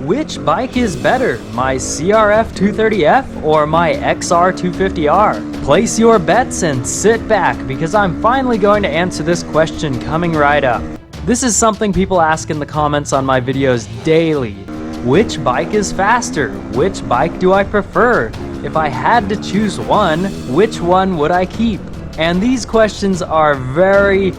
Which bike is better, my CRF230F or my XR250R? Place your bets and sit back because I'm finally going to answer this question coming right up. This is something people ask in the comments on my videos daily. Which bike is faster? Which bike do I prefer? If I had to choose one, which one would I keep? And these questions are very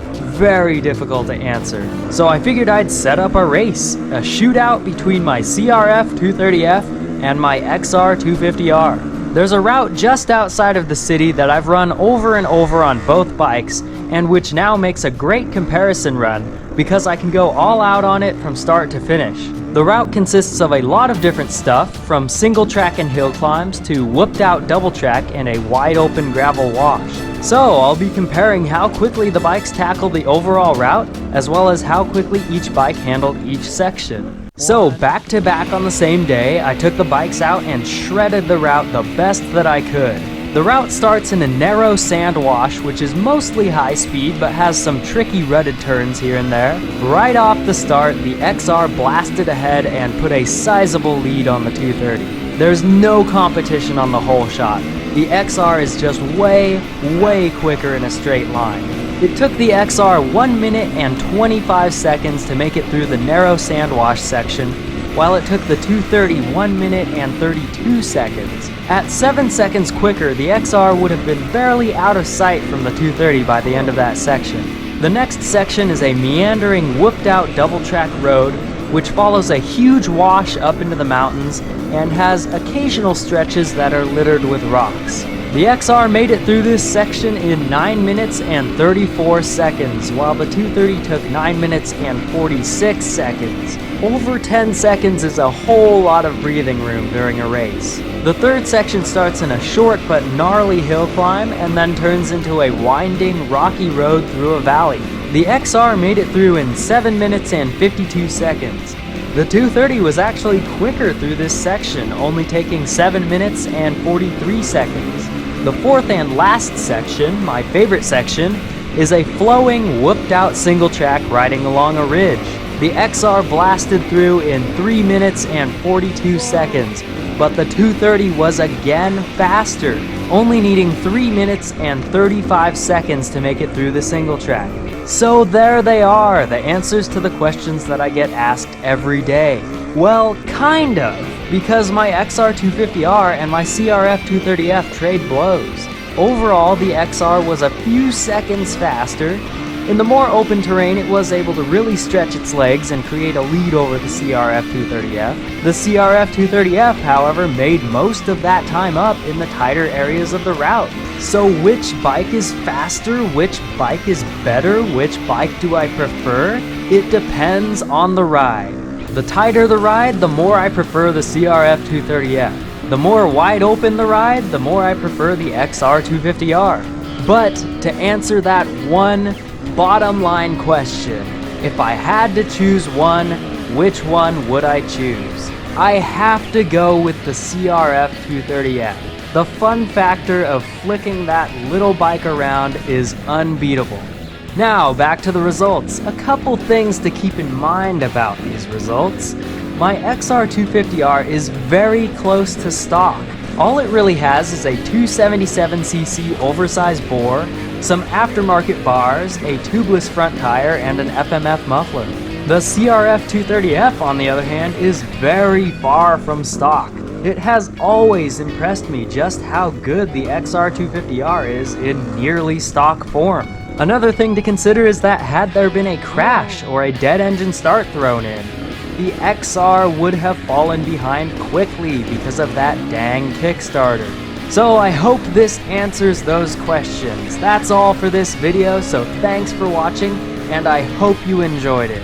difficult to answer. So I figured I'd set up a race, a shootout between my CRF230F and my XR250R. There's a route just outside of the city that I've run over and over on both bikes, and which now makes a great comparison run because I can go all out on it from start to finish. The route consists of a lot of different stuff, from single track and hill climbs to whooped out double track and a wide open gravel wash. So I'll be comparing how quickly the bikes tackle the overall route, as well as how quickly each bike handled each section. So back to back on the same day, I took the bikes out and shredded the route the best that I could. The route starts in a narrow sand wash, which is mostly high speed but has some tricky rutted turns here and there. Right off the start, the XR blasted ahead and put a sizable lead on the 230. There's no competition on the whole shot. The XR is just way quicker in a straight line. It took the XR 1 minute and 25 seconds to make it through the narrow sand wash section, while it took the 230 1 minute and 32 seconds. At 7 seconds quicker, the XR would have been barely out of sight from the 230 by the end of that section. The next section is a meandering, whooped out double track road, which follows a huge wash up into the mountains and has occasional stretches that are littered with rocks. The XR made it through this section in 9 minutes and 34 seconds, while the 230 took 9 minutes and 46 seconds. Over 10 seconds is a whole lot of breathing room during a race. The third section starts in a short but gnarly hill climb and then turns into a winding, rocky road through a valley. The XR made it through in 7 minutes and 52 seconds. The 230 was actually quicker through this section, only taking 7 minutes and 43 seconds. The fourth and last section, my favorite section, is a flowing, whooped out single track riding along a ridge. The XR blasted through in 3 minutes and 42 seconds, but the 230 was again faster, only needing 3 minutes and 35 seconds to make it through the single track. So there they are, the answers to the questions that I get asked every day. Well, kind of, because my XR250R and my CRF230F trade blows. Overall, the XR was a few seconds faster. In the more open terrain, it was able to really stretch its legs and create a lead over the CRF230F. The CRF230F, however, made most of that time up in the tighter areas of the route. So which bike is faster? Which bike is better? Which bike do I prefer? It depends on the ride. The tighter the ride, the more I prefer the CRF230F. The more wide open the ride, the more I prefer the XR250R. But to answer that one bottom line question, if I had to choose one, which one would I choose? I have to go with the CRF230F. The fun factor of flicking that little bike around is unbeatable. Now back to the results. A couple things to keep in mind about these results. My XR250R is very close to stock. All it really has is a 277cc oversized bore, some aftermarket bars, a tubeless front tire, and an FMF muffler. The CRF230F, on the other hand, is very far from stock. It has always impressed me just how good the XR250R is in nearly stock form. Another thing to consider is that had there been a crash or a dead engine start thrown in, the XR would have fallen behind quickly because of that dang Kickstarter. So I hope this answers those questions. That's all for this video, so thanks for watching, and I hope you enjoyed it.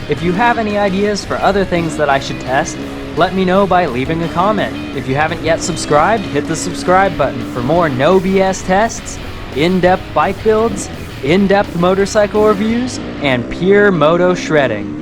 If you have any ideas for other things that I should test, let me know by leaving a comment. If you haven't yet subscribed, hit the subscribe button for more no BS tests, in-depth bike builds, in-depth motorcycle reviews, and pure moto shredding.